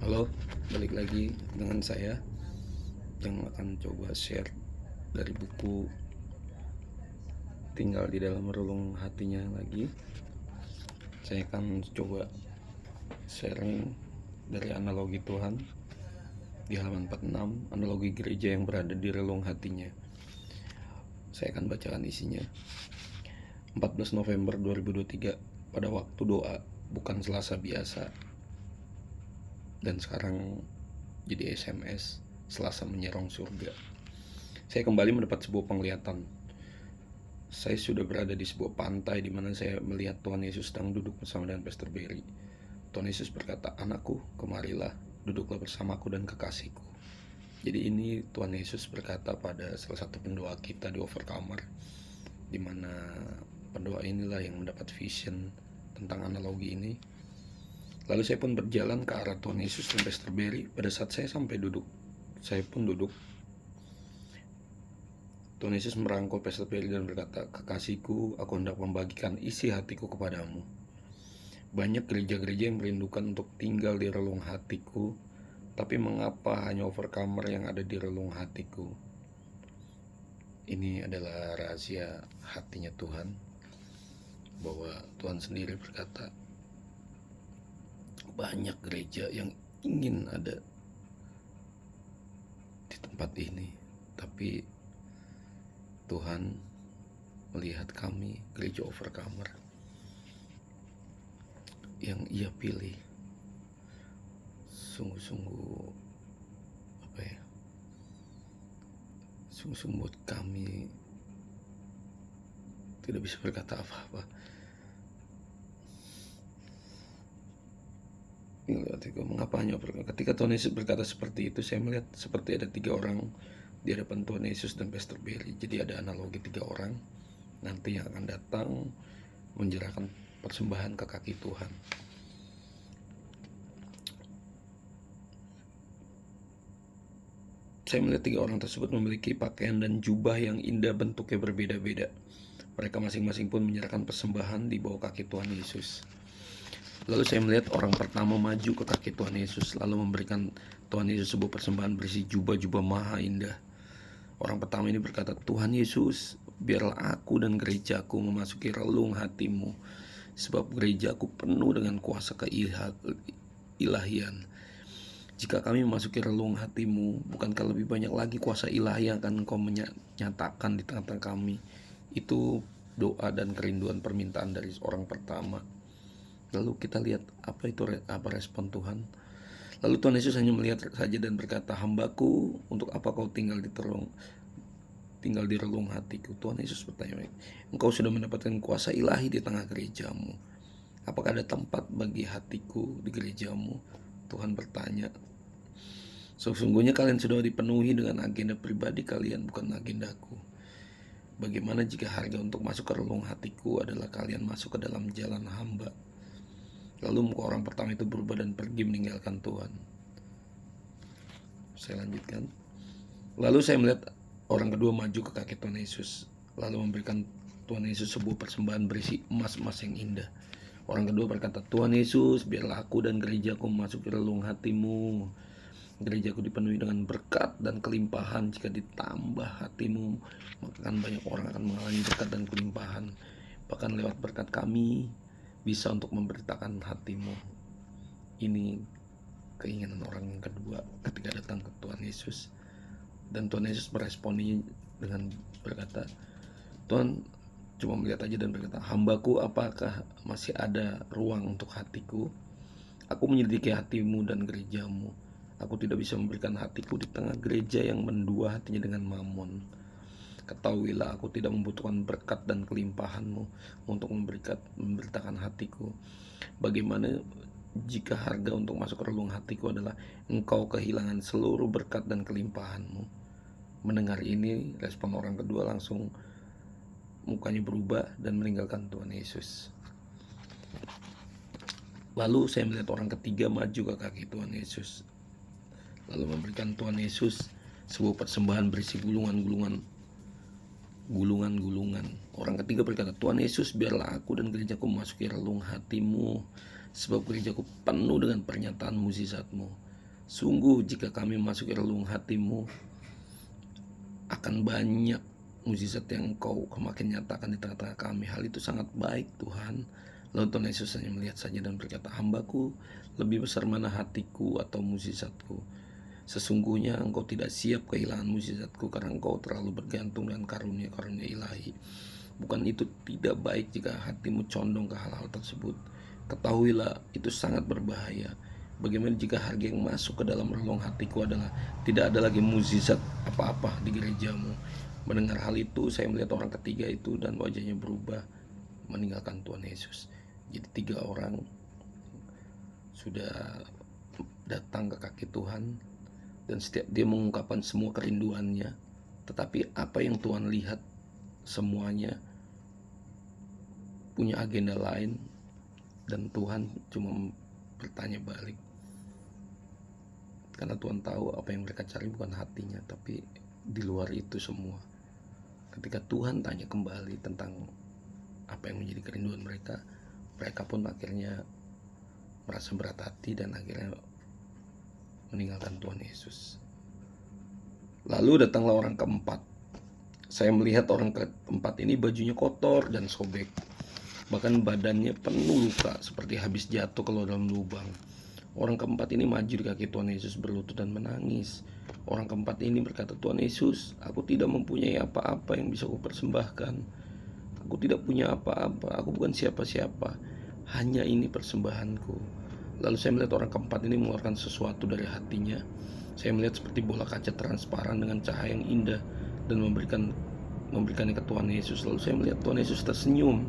Halo, balik lagi dengan saya yang akan coba share dari buku Tinggal di Dalam Relung Hatinya lagi. Saya akan coba sharing dari analogi Tuhan di halaman 46, analogi gereja yang berada di relung hatinya. Saya akan bacakan isinya. 14 November 2023, pada waktu doa, bukan Selasa biasa. Dan sekarang jadi SMS, Selasa menyerong surga. Saya kembali mendapat sebuah penglihatan. Saya sudah berada di sebuah pantai di mana saya melihat Tuhan Yesus sedang duduk bersama dengan Pastor Berry. Tuhan Yesus berkata, "Anakku, kemarilah, duduklah bersamaku dan kekasihku." Jadi ini Tuhan Yesus berkata pada salah satu pendoa kita di Overcomer, di mana pendoa inilah yang mendapat vision tentang analogi ini. Lalu saya pun berjalan ke arah Tuhan Yesus dan Pastor Berry. Pada saat saya sampai duduk, saya pun duduk. Tuhan Yesus merangkul Pastor Berry dan berkata, "Kekasihku, aku hendak membagikan isi hatiku kepadamu." Banyak gereja-gereja yang merindukan untuk tinggal di relung hatiku, tapi mengapa hanya Overcomer yang ada di relung hatiku? Ini adalah rahasia hatinya Tuhan, bahwa Tuhan sendiri berkata, banyak gereja yang ingin ada di tempat ini, tapi Tuhan melihat kami, gereja Overcomer, yang Ia pilih sungguh-sungguh sungguh-sungguh buat kami tidak bisa berkata apa-apa. Mengapa hanya ketika Tuhan Yesus berkata seperti itu, saya melihat seperti ada 3 orang di hadapan Tuhan Yesus dan Pastor Berry. Jadi ada analogi 3 orang nanti yang akan datang menyerahkan persembahan ke kaki Tuhan. Saya melihat 3 orang tersebut memiliki pakaian dan jubah yang indah, bentuknya berbeda-beda. Mereka masing-masing pun menyerahkan persembahan di bawah kaki Tuhan Yesus. Lalu saya melihat orang pertama maju ke kaki Tuhan Yesus, lalu memberikan Tuhan Yesus sebuah persembahan berisi jubah-jubah maha indah. Orang pertama ini berkata, "Tuhan Yesus, biarlah aku dan gerejaku memasuki relung hatimu, sebab gerejaku penuh dengan kuasa keilahian. Jika kami memasuki relung hatimu, bukankah lebih banyak lagi kuasa ilahi yang akan engkau menyatakan di tengah-tengah kami?" Itu doa dan kerinduan permintaan dari orang pertama. Lalu kita lihat apa respon Tuhan. Lalu Tuhan Yesus hanya melihat saja dan berkata, "Hambaku, untuk apa kau tinggal di relung hatiku?" Tuhan Yesus bertanya, "Engkau sudah mendapatkan kuasa ilahi di tengah gerejamu. Apakah ada tempat bagi hatiku di gerejamu?" Tuhan bertanya. "Sesungguhnya kalian sudah dipenuhi dengan agenda pribadi kalian, bukan agendaku. Bagaimana jika harga untuk masuk ke relung hatiku adalah kalian masuk ke dalam jalan hamba?" Lalu muka orang pertama itu berubah dan pergi meninggalkan Tuhan. Saya lanjutkan. Lalu saya melihat orang kedua maju ke kaki Tuhan Yesus, lalu memberikan Tuhan Yesus sebuah persembahan berisi emas-emas yang indah. Orang kedua berkata, "Tuhan Yesus, biarlah aku dan gerejaku memasuki relung hatimu. Gerejaku dipenuhi dengan berkat dan kelimpahan. Jika ditambah hatimu, maka akan banyak orang akan mengalami berkat dan kelimpahan. Bahkan lewat berkat kami bisa untuk memberitakan hatimu." Ini keinginan orang yang kedua ketika datang ke Tuhan Yesus. Dan Tuhan Yesus meresponi dengan berkata, Tuhan cuma melihat aja dan berkata, "Hambaku, apakah masih ada ruang untuk hatiku? Aku menyelidiki hatimu dan gerejamu. Aku tidak bisa memberikan hatiku di tengah gereja yang mendua hatinya dengan mamon. Ketahuilah, aku tidak membutuhkan berkat dan kelimpahanmu untuk memberitakan hatiku. Bagaimana jika harga untuk masuk ke relung hatiku adalah engkau kehilangan seluruh berkat dan kelimpahanmu?" Mendengar ini, respon orang kedua langsung mukanya berubah dan meninggalkan Tuhan Yesus. Lalu saya melihat orang ketiga maju ke kaki Tuhan Yesus, lalu memberikan Tuhan Yesus sebuah persembahan berisi gulungan-gulungan. Orang ketiga berkata, "Tuhan Yesus, biarlah aku dan gerejaku memasuki relung hatimu, sebab gerejaku penuh dengan pernyataan mukjizatmu." Sungguh jika kami masuk ke relung hati-Mu, akan banyak mukjizat yang Engkau semakin nyatakan di tengah-tengah kami. Hal itu sangat baik Tuhan. Lalu Tuhan Yesus hanya melihat saja dan berkata, hambaku lebih besar mana hatiku atau mukjizatku. Sesungguhnya engkau tidak siap kehilangan mukjizatku karena engkau terlalu bergantung dengan karunia-karunia ilahi. Bukan itu tidak baik jika hatimu condong ke hal-hal tersebut. Ketahuilah itu sangat berbahaya. Bagaimana jika harga yang masuk ke dalam relung hatiku adalah tidak ada lagi mukjizat apa-apa di gerejamu. Mendengar hal itu, saya melihat orang ketiga itu dan wajahnya berubah meninggalkan Tuhan Yesus. Jadi 3 orang sudah datang ke kaki Tuhan, dan setiap dia mengungkapkan semua kerinduannya, tetapi apa yang Tuhan lihat semuanya punya agenda lain, dan Tuhan cuma bertanya balik, karena Tuhan tahu apa yang mereka cari bukan hatinya, tapi di luar itu semua. Ketika Tuhan tanya kembali tentang apa yang menjadi kerinduan mereka, mereka pun akhirnya merasa berat hati dan akhirnya meninggalkan Tuhan Yesus. Lalu datanglah orang keempat. Saya melihat orang keempat ini bajunya kotor dan sobek, bahkan badannya penuh luka seperti habis jatuh ke dalam lubang. Orang keempat ini maju di kaki Tuhan Yesus berlutut dan menangis. Orang keempat ini berkata, Tuhan Yesus, aku tidak mempunyai apa-apa yang bisa aku persembahkan. Aku tidak punya apa-apa, aku bukan siapa-siapa, hanya ini persembahanku. Lalu saya melihat orang keempat ini mengeluarkan sesuatu dari hatinya. Saya melihat seperti bola kaca transparan dengan cahaya yang indah dan memberikannya ke Tuhan Yesus. Lalu saya melihat Tuhan Yesus tersenyum,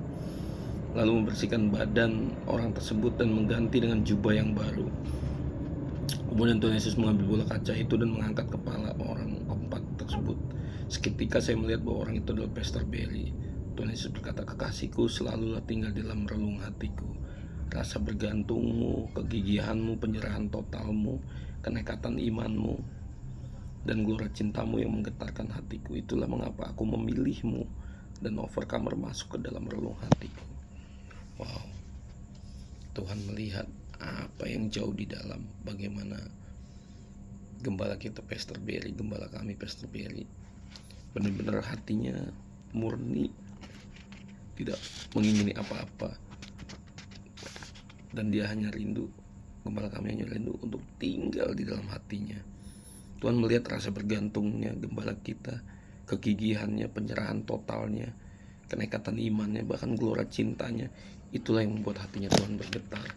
lalu membersihkan badan orang tersebut dan mengganti dengan jubah yang baru. Kemudian Tuhan Yesus mengambil bola kaca itu dan mengangkat kepala orang keempat tersebut. Seketika saya melihat bahwa orang itu adalah Pastor Barry. Tuhan Yesus berkata, kekasihku selalulah tinggal di dalam relung hatiku. Rasa bergantungmu, kegigihanmu, penyerahan totalmu, kenekatan imanmu, dan gelora cintamu yang menggetarkan hatiku. Itulah mengapa aku memilihmu dan overcomer masuk ke dalam relung hatiku. Wow, Tuhan melihat apa yang jauh di dalam. Bagaimana gembala kita Pastor Barry, gembala kami Pastor Barry, benar-benar hatinya murni, tidak mengingini apa-apa, dan dia hanya rindu, gembala kami hanya rindu untuk tinggal di dalam hatinya. Tuhan melihat rasa bergantungnya gembala kita, kegigihannya, penyerahan totalnya, kenekatan imannya, bahkan gelora cintanya. Itulah yang membuat hatinya Tuhan bergetar.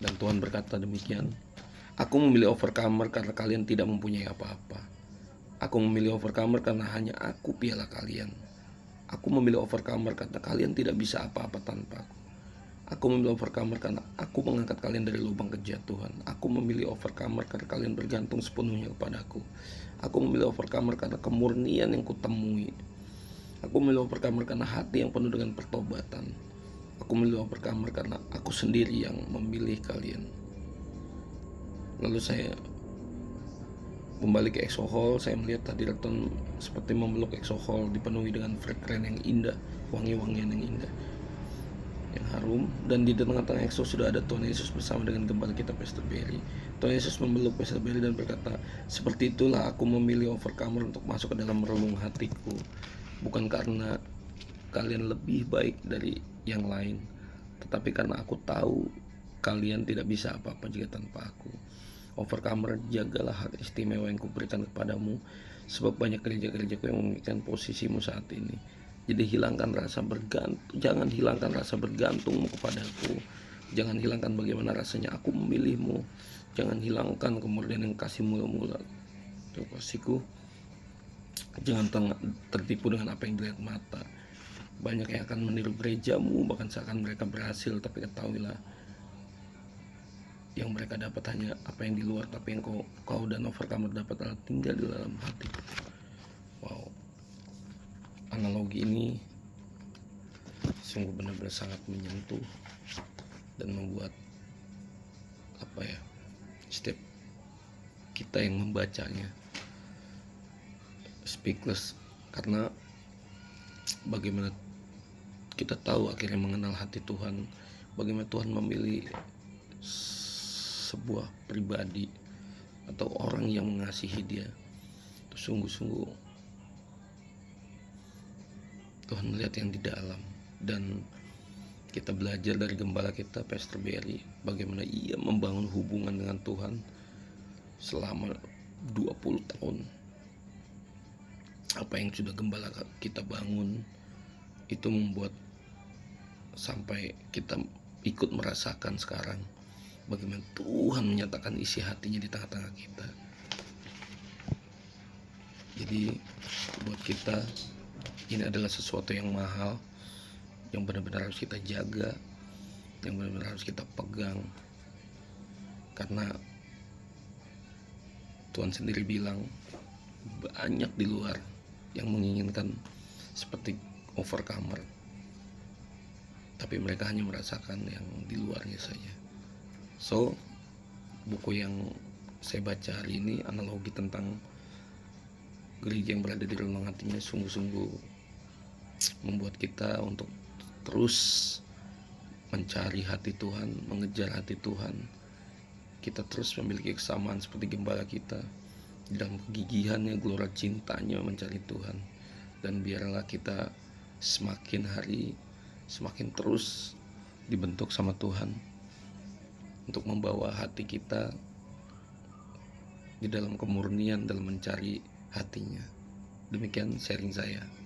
Dan Tuhan berkata demikian, aku memilih overcomer karena kalian tidak mempunyai apa-apa. Aku memilih overcomer karena hanya aku piala kalian. Aku memilih overcomer karena kalian tidak bisa apa-apa tanpa aku. Aku memilih overcomer karena aku mengangkat kalian dari lubang kejatuhan. Aku memilih overcomer karena kalian bergantung sepenuhnya kepadaku. Aku memilih overcomer karena kemurnian yang kutemui. Aku memilih overcomer karena hati yang penuh dengan pertobatan. Aku memilih overcomer karena aku sendiri yang memilih kalian. Lalu saya kembali ke EXO Hall. Saya melihat hadirat Tuhan seperti memeluk EXO Hall, dipenuhi dengan frekuensi yang indah, wangi-wangian yang indah, yang harum. Dan di tengah-tengah EXO sudah ada Tuhan Yesus bersama dengan gembala kita Pastor Barry. Tuhan Yesus memeluk Pastor Barry dan berkata, seperti itulah aku memilih overcomer untuk masuk ke dalam relung hatiku. Bukan karena kalian lebih baik dari yang lain, tetapi karena aku tahu kalian tidak bisa apa-apa jika tanpa aku. Overcomer, jagalah hak istimewa yang kuberikan kepadamu, sebab banyak gereja-gerejaku yang memikirkan posisimu saat ini. Jadi hilangkan rasa bergantung, jangan hilangkan rasa bergantungmu kepadaku. Jangan hilangkan bagaimana rasanya aku memilihmu. Jangan hilangkan kemurnian yang kasih mula-mula. Kasihku, jangan tertipu dengan apa yang dilihat mata. Banyak yang akan meniru gerejamu, bahkan seakan mereka berhasil, tapi ketahuilah yang mereka dapat hanya apa yang di luar, tapi yang kau dan overcomer dapat adalah tinggal di dalam hati. Wow, analogi ini sungguh benar-benar sangat menyentuh dan membuat setiap kita yang membacanya speechless, karena bagaimana kita tahu akhirnya mengenal hati Tuhan, bagaimana Tuhan memilih sebuah pribadi atau orang yang mengasihi dia, itu sungguh-sungguh Tuhan melihat yang di dalam. Dan kita belajar dari gembala kita, Pastor Berry, bagaimana ia membangun hubungan dengan Tuhan selama 20 tahun. Apa yang sudah gembala kita bangun itu membuat sampai kita ikut merasakan sekarang bagaimana Tuhan menyatakan isi hatinya di tengah-tengah kita. Jadi buat kita ini adalah sesuatu yang mahal, yang benar-benar harus kita jaga, yang benar-benar harus kita pegang. Karena Tuhan sendiri bilang banyak di luar yang menginginkan seperti overcomer, tapi mereka hanya merasakan yang di luarnya saja. So, buku yang saya baca hari ini analogi tentang gereja yang berada di relung hatinya sungguh-sungguh membuat kita untuk terus mencari hati Tuhan, mengejar hati Tuhan. Kita terus memiliki kesamaan seperti gembala kita dalam kegigihannya, gelora cintanya mencari Tuhan. Dan biarlah kita semakin hari semakin terus dibentuk sama Tuhan untuk membawa hati kita di dalam kemurnian dalam mencari hatinya. Demikian sharing saya.